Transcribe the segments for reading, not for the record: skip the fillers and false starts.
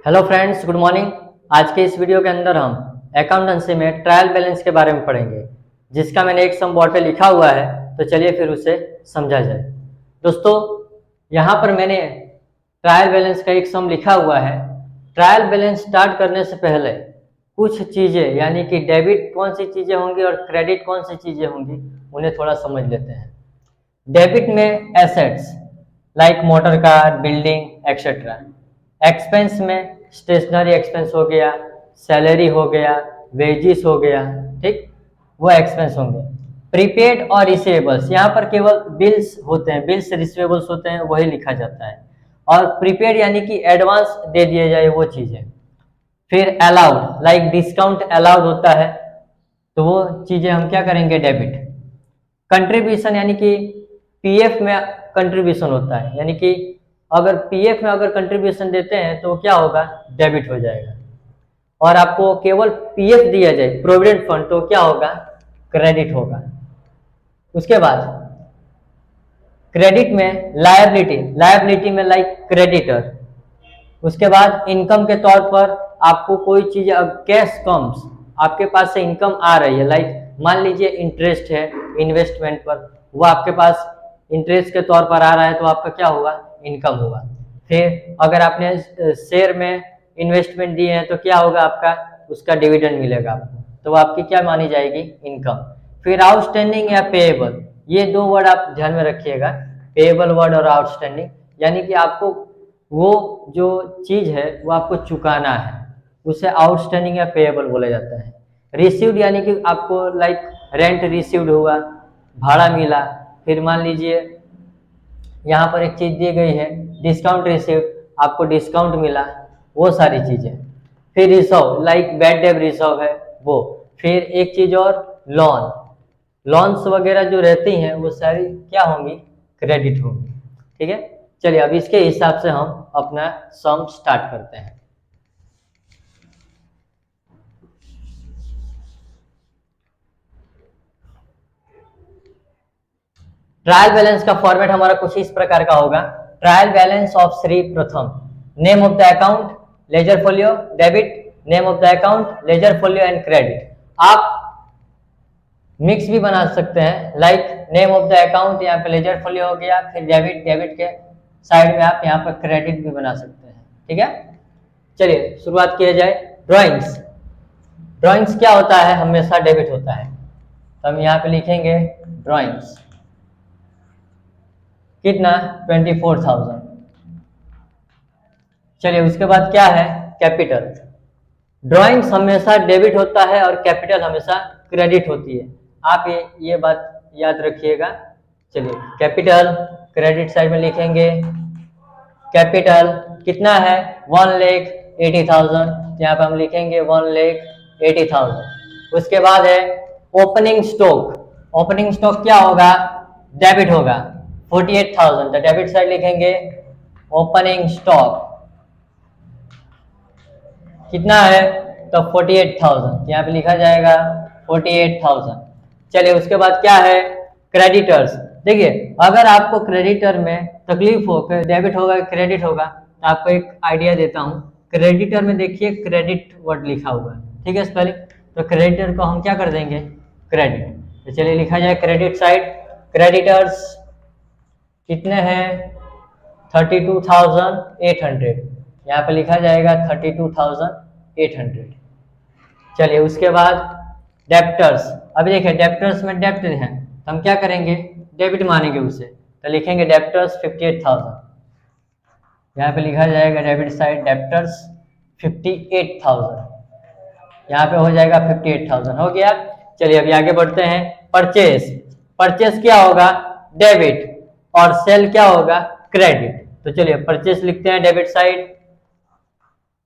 Hello friends, good morning. आज के इस वीडियो के अंदर हम अकाउंटेंसी में ट्रायल बैलेंस के बारे में पढ़ेंगे, जिसका मैंने एक सम बोर्ड पे लिखा हुआ है। तो चलिए फिर उसे समझा जाए। दोस्तों, यहाँ पर मैंने ट्रायल बैलेंस का एक सम लिखा हुआ है। ट्रायल बैलेंस स्टार्ट करने से पहले कुछ चीज़ें, यानी कि डेबिट कौन सी चीज़ें होंगी और क्रेडिट कौन सी चीज़ें होंगी, उन्हें थोड़ा समझ लेते हैं। डेबिट में assets like motor car, building etcetera. Expense में स्टेशनरी एक्सपेंस हो गया, सैलरी हो गया, वेजिस हो गया, ठीक, वो एक्सपेंस होंगे। प्रीपेड और रिसीवेबल्स, यहाँ पर केवल बिल्स होते हैं, बिल्स रिसीवेबल्स होते हैं, वही लिखा जाता है। और प्रीपेड यानी कि एडवांस दे दिए जाए वो चीज़ें। फिर अलाउड, लाइक डिस्काउंट अलाउड होता है, तो वो चीज़ें हम क्या करेंगे, डेबिट। कंट्रीब्यूशन यानी कि पीएफ में कंट्रीब्यूशन होता है, यानी कि अगर पीएफ में अगर कंट्रीब्यूशन देते हैं तो क्या होगा, डेबिट हो जाएगा। और आपको केवल पीएफ दिया जाए, प्रोविडेंट फंड, तो क्या होगा, क्रेडिट होगा। उसके बाद क्रेडिट में लायबिलिटी, लायबिलिटी में लाइक क्रेडिटर। उसके बाद इनकम के तौर पर आपको कोई चीज, अब कैश कम्स, आपके पास से इनकम आ रही है, लाइक मान लीजिए इंटरेस्ट है इन्वेस्टमेंट पर, वो आपके पास इंटरेस्ट के तौर पर आ रहा है, तो आपका क्या होगा, इनकम होगा। फिर अगर आपने शेयर में इन्वेस्टमेंट दिए हैं तो क्या होगा, आपका उसका डिविडेंड मिलेगा आपको, तो वो आपकी क्या मानी जाएगी, इनकम। फिर आउटस्टैंडिंग या पेएबल, ये दो वर्ड आप ध्यान में रखिएगा, पेएबल वर्ड और आउटस्टैंडिंग, यानी कि आपको वो जो चीज है वो आपको चुकाना है, उसे आउटस्टैंडिंग या पेएबल बोला जाता है। रिसीव्ड यानी कि आपको लाइक रेंट रिसीव्ड हुआ, भाड़ा मिला। फिर मान लीजिए यहाँ पर एक चीज दी गई है, डिस्काउंट रिसीव्ड, आपको डिस्काउंट मिला, वो सारी चीजें। फिर reserve, like bad debt reserve है वो। फिर एक चीज और, लोन, लोन्स वगैरह जो रहती हैं वो सारी क्या होंगी, क्रेडिट होंगी। ठीक है, चलिए अब इसके हिसाब से हम अपना सम स्टार्ट करते हैं। ट्रायल बैलेंस का फॉर्मेट हमारा कुछ इस प्रकार का होगा। ट्रायल बैलेंस ऑफ श्री प्रथम, name of the account, ledger folio, debit, name of the account, ledger folio and credit. आप मिक्स भी बना सकते हैं, like name of the account, यहाँ पे लेजर फोलियो हो गया, फिर डेबिट, डेबिट के साइड में आप यहाँ पर क्रेडिट भी बना सकते हैं। ठीक है, चलिए शुरुआत किया जाए। ड्राइंग्स, ड्राइंग्स क्या होता है, हमेशा डेबिट होता है, तो हम यहाँ पे लिखेंगे ड्राइंग्स, कितना, 24,000। चलिए उसके बाद क्या है, कैपिटल। ड्राइंग्स हमेशा डेबिट होता है और कैपिटल हमेशा क्रेडिट होती है, आप ये बात याद रखिएगा। चलिए कैपिटल क्रेडिट साइड में लिखेंगे, कैपिटल कितना है, 1,80,000, यहाँ पे हम लिखेंगे 1,80,000। उसके बाद है ओपनिंग स्टॉक, ओपनिंग स्टॉक क्या होगा, डेबिट होगा, 48,000, तो डेबिट साइड लिखेंगे ओपनिंग स्टॉक कितना है, तो 48,000, यहाँ पे लिखा जाएगा 48,000। चलिए उसके बाद क्या है, क्रेडिटर्स। देखिए अगर आपको क्रेडिटर में तकलीफ हो, डेबिट होगा क्रेडिट होगा, तो आपको एक आइडिया देता हूँ। क्रेडिटर में देखिए क्रेडिट वर्ड लिखा हुआ है, ठीक है स्पेलिंग, तो क्रेडिटर को हम क्या कर देंगे, क्रेडिट। तो चलिए लिखा जाए क्रेडिट साइड, क्रेडिटर्स कितने हैं, 32,800, यहाँ पे लिखा जाएगा 32,800। चलिए उसके बाद डेप्टर्स, अभी देखिए डेप्टर्स में डेप्ट है, तो हम क्या करेंगे, डेबिट मानेंगे उसे, तो लिखेंगे डेप्टर्स 58,000, यहाँ पे लिखा जाएगा डेबिट साइड डेप्टर्स 58,000, यहाँ पे हो जाएगा 58,000, हो गया। चलिए अभी आगे बढ़ते हैं। परचेस, परचेस क्या होगा, डेबिट, और सेल क्या होगा, क्रेडिट। तो चलिए परचेस लिखते हैं डेबिट साइड,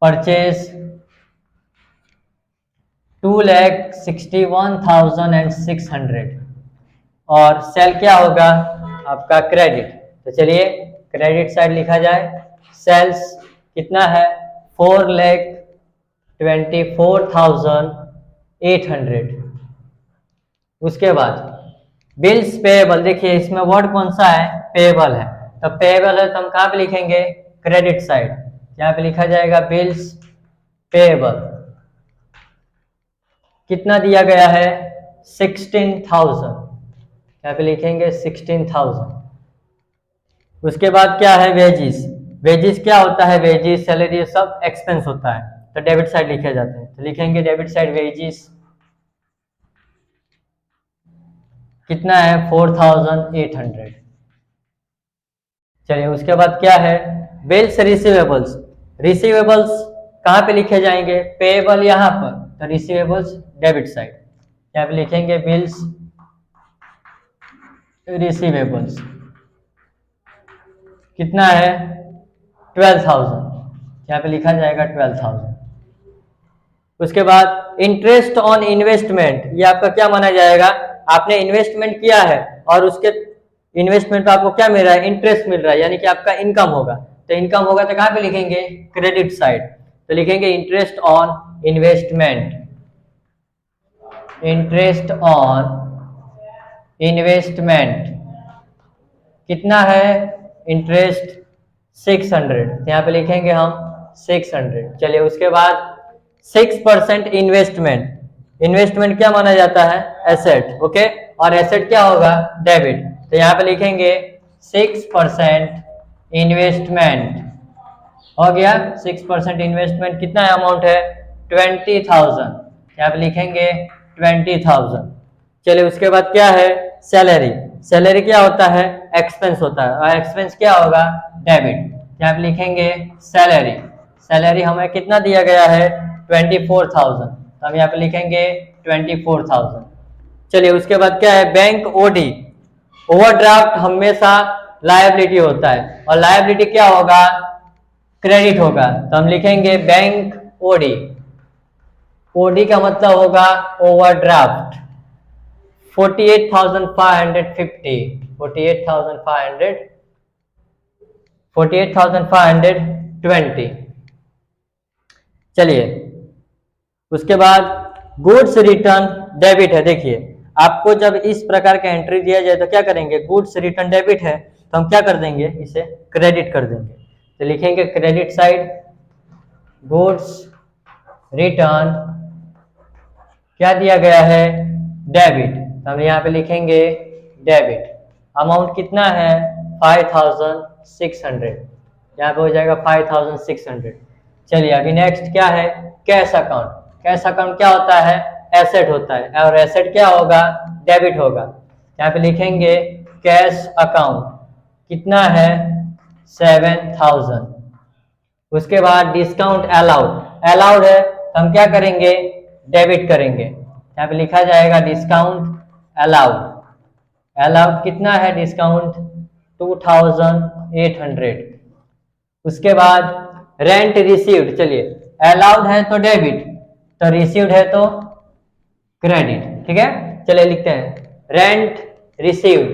परचेस 2,61,600, और सेल क्या होगा, आपका क्रेडिट। तो चलिए क्रेडिट साइड लिखा जाए, सेल्स कितना है, 4,24,800। उसके बाद बिल्स पेएबल, देखिए इसमें वर्ड कौन सा है, पेएबल है, तो पेएबल है तो हम कहाँ पे लिखेंगे, क्रेडिट साइड। यहाँ पे लिखा जाएगा बिल्स पेएबल। कितना दिया गया है? 16,000। यहाँ पे लिखेंगे 16,000। उसके बाद क्या है? वेजिस। वेजिस क्या होता है? वेजिस, सैलरी, सब एक्सपेंस होता है, तो डेबिट साइड लिखे जाते हैं। तो लिखेंगे डेबिट साइड वेजिस कितना है? 4,800। चलिए उसके बाद क्या है? Bills receivables. रिसीवेबल्स कहाँ पे लिखे जाएंगे? पेएबल यहाँ पर, तो रिसीवेबल्स डेबिट साइड। यहाँ पे लिखेंगे बिल्स रिसीवेबल्स कितना है? 12,000। यहाँ पे लिखा जाएगा 12,000। उसके बाद इंटरेस्ट ऑन इन्वेस्टमेंट, ये आपका क्या माना जाएगा? आपने इन्वेस्टमेंट किया है और उसके इन्वेस्टमेंट पे आपको क्या मिल रहा है? इंटरेस्ट मिल रहा है, यानी कि आपका इनकम होगा। तो इनकम होगा तो कहाँ पे लिखेंगे? Credit side. तो लिखेंगे interest on investment, interest on investment कितना है? इंटरेस्ट 600। यहाँ पे लिखेंगे हम 600। चलिए उसके बाद 6% इन्वेस्टमेंट। इन्वेस्टमेंट क्या माना जाता है? एसेट। ओके, और एसेट क्या होगा? डेबिट। तो यहाँ पे लिखेंगे 6% इन्वेस्टमेंट हो गया। 6% इन्वेस्टमेंट कितना अमाउंट है? 20,000। यहाँ पे लिखेंगे 20,000। चलिए उसके बाद क्या है? सैलरी। सैलरी क्या होता है? एक्सपेंस होता है, और एक्सपेंस क्या होगा? डेबिट। यहाँ पे लिखेंगे सैलरी। सैलरी हमें कितना दिया गया है? 24,000। तो हम यहाँ पे लिखेंगे 24,000। चलिए उसके बाद क्या है? Bank OD. ओवरड्राफ्ट हमेशा लायबिलिटी होता है, और लायबिलिटी क्या होगा? क्रेडिट होगा। तो हम लिखेंगे बैंक ओडी। ओडी का मतलब होगा ओवरड्राफ्ट। 48,550, 48,520। चलिए उसके बाद गुड्स रिटर्न डेबिट है। देखिए आपको जब इस प्रकार का एंट्री दिया जाए तो क्या करेंगे? गुड्स रिटर्न डेबिट है तो हम क्या कर देंगे? इसे क्रेडिट कर देंगे। तो लिखेंगे क्रेडिट साइड गुड्स रिटर्न क्या दिया गया है? डेबिट। तो हम यहाँ पे लिखेंगे डेबिट। अमाउंट कितना है? 5,600। यहाँ पे हो जाएगा 5,600। चलिए अभी नेक्स्ट क्या है? Cash account. कैश अकाउंट क्या होता है? एसेट होता है, और एसेट क्या होगा? डेबिट होगा। यहाँ पे लिखेंगे कैश अकाउंट कितना है? 7,000। उसके बाद डिस्काउंट अलाउड। अलाउड है तो हम क्या करेंगे? डेबिट करेंगे। यहाँ पे लिखा जाएगा डिस्काउंट अलाउड। अलाउड कितना है? डिस्काउंट 2,800। उसके बाद रेंट रिसीव्ड। चलिए अलाउड है तो डेबिट, तो रिसीव्ड है तो क्रेडिट। ठीक है, चलिए लिखते हैं रेंट रिसीव्ड।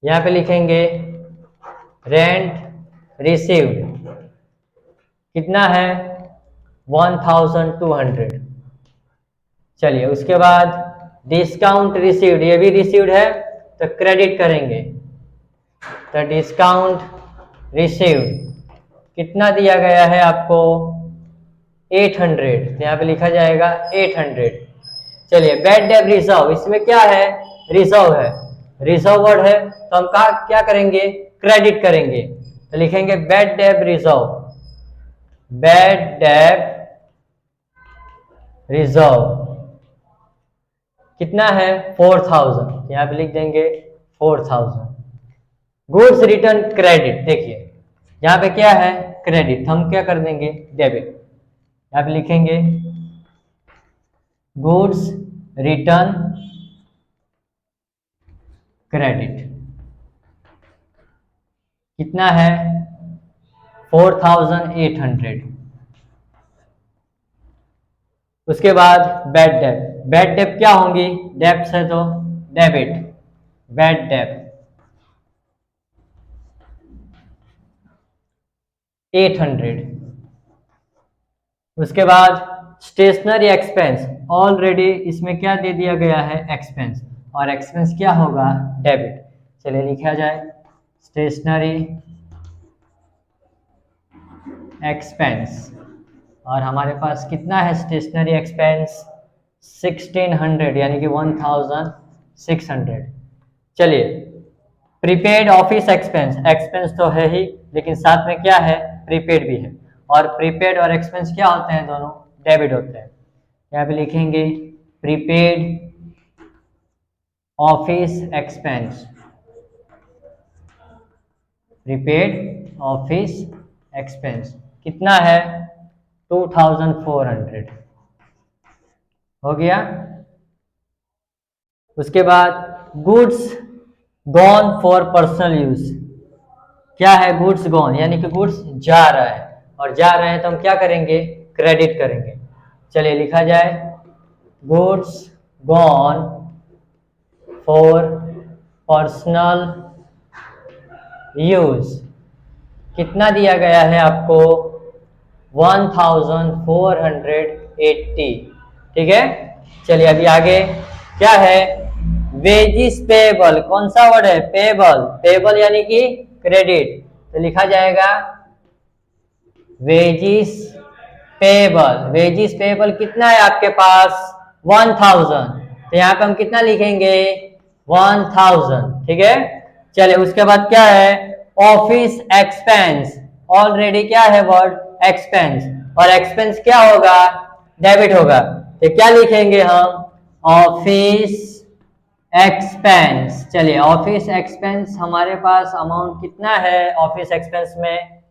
यहाँ पे लिखेंगे रेंट रिसीव्ड कितना है? 1,200। चलिए उसके बाद डिस्काउंट रिसीव्ड, ये भी रिसीव्ड है तो क्रेडिट करेंगे। तो डिस्काउंट रिसीव्ड कितना दिया गया है आपको? 800। तो यहाँ पे लिखा जाएगा 800। चलिए बैड डेब रिजर्व, इसमें क्या है? रिजर्व है, रिजर्व वर्ड है तो हम क्या करेंगे? क्रेडिट करेंगे। तो लिखेंगे बैड डेब रिजर्व, बैड डेब रिजर्व कितना है? 4,000। यहाँ पे लिख देंगे 4,000। Goods return credit. देखिए यहाँ पे क्या है? क्रेडिट, हम क्या कर देंगे? डेबिट। यहाँ पे लिखेंगे गुड्स रिटर्न क्रेडिट कितना है? 4,800। उसके बाद बैड डेब। बैड डेब क्या होंगी? डेब्ट्स है तो डेबिट, बैड डेब 800। उसके बाद स्टेशनरी एक्सपेंस, ऑलरेडी इसमें क्या दे दिया गया है? एक्सपेंस, और एक्सपेंस क्या होगा? डेबिट। चलिए लिखा जाए स्टेशनरी एक्सपेंस, और हमारे पास कितना है स्टेशनरी एक्सपेंस 1600 यानी कि 1600। चलिए प्रीपेड ऑफिस एक्सपेंस, एक्सपेंस तो है ही लेकिन साथ में क्या है प्रीपेड भी है, और प्रीपेड और एक्सपेंस क्या होते हैं, दोनों डेबिट होते हैं। यहाँ पे लिखेंगे prepaid office expense, prepaid office expense कितना है 2400 हो गया। उसके बाद goods gone for personal use, क्या है गुड्स गॉन यानी कि गुड्स जा रहा है, और जा रहे हैं तो हम क्या करेंगे क्रेडिट करेंगे। चलिए लिखा जाए goods gone for personal use, कितना दिया गया है आपको 1480, ठीक है। चलिए अभी आगे क्या है वेजिस पेबल, कौन सा वर्ड है पेबल, पेबल यानी कि क्रेडिट, तो लिखा जाएगा वेजिस पेबल, वेजिस पेबल कितना है आपके पास 1000, तो यहाँ पे हम कितना लिखेंगे 1000, ठीक है। चलिए उसके बाद क्या है ऑफिस एक्सपेंस, ऑलरेडी क्या है वर्ड एक्सपेंस, और एक्सपेंस क्या होगा डेबिट होगा, तो क्या लिखेंगे हम ऑफिस एक्सपेंस। चलिए ऑफिस एक्सपेंस हमारे पास अमाउंट कितना है ऑफिस एक्सपेंस में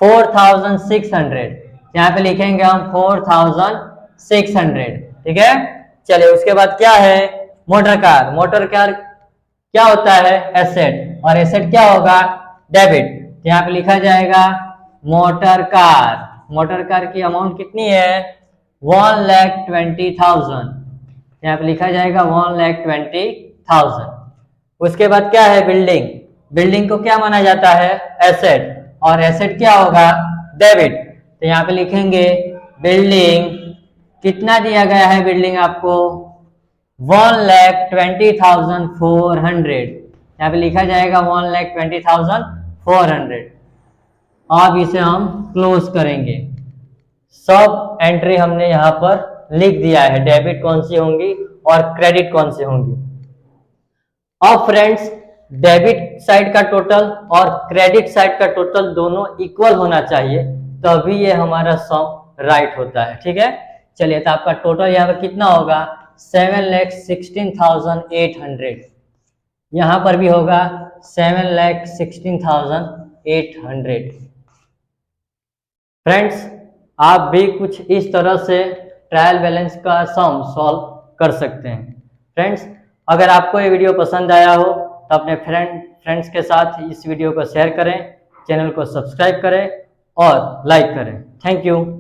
4600, यहाँ पे लिखेंगे हम 4600, ठीक है। चलिए उसके बाद क्या है मोटर कार, मोटर कार क्या होता है एसेट, और एसेट क्या होगा डेबिट, यहाँ पे लिखा जाएगा मोटर कार, मोटर कार की अमाउंट कितनी है 1,20,000, यहाँ पे लिखा जाएगा 1,20,000। उसके बाद क्या है बिल्डिंग, बिल्डिंग को क्या माना जाता है एसेट, और एसेट क्या होगा डेबिट, तो यहाँ पे लिखेंगे बिल्डिंग कितना दिया गया है बिल्डिंग आपको 1,20,400, यहाँ पे लिखा जाएगा 1,20,400। अब इसे हम क्लोज करेंगे, सब एंट्री हमने यहाँ पर लिख दिया है, डेबिट कौन सी होंगी और क्रेडिट कौन सी होंगी। अब फ्रेंड्स डेबिट साइड का टोटल और क्रेडिट साइड का टोटल दोनों इक्वल होना चाहिए, तभी ये हमारा सम राइट होता है, ठीक है। चलिए तो आपका टोटल यहाँ पर कितना होगा 7,16,800, यहाँ पर भी होगा 7,16,800। फ्रेंड्स आप भी कुछ इस तरह से ट्रायल बैलेंस का सम सॉल्व कर सकते हैं। फ्रेंड्स अगर आपको ये वीडियो पसंद आया हो तो अपने फ्रेंड्स के साथ इस वीडियो को शेयर करें, चैनल को सब्सक्राइब करें और लाइक करें। Thank you.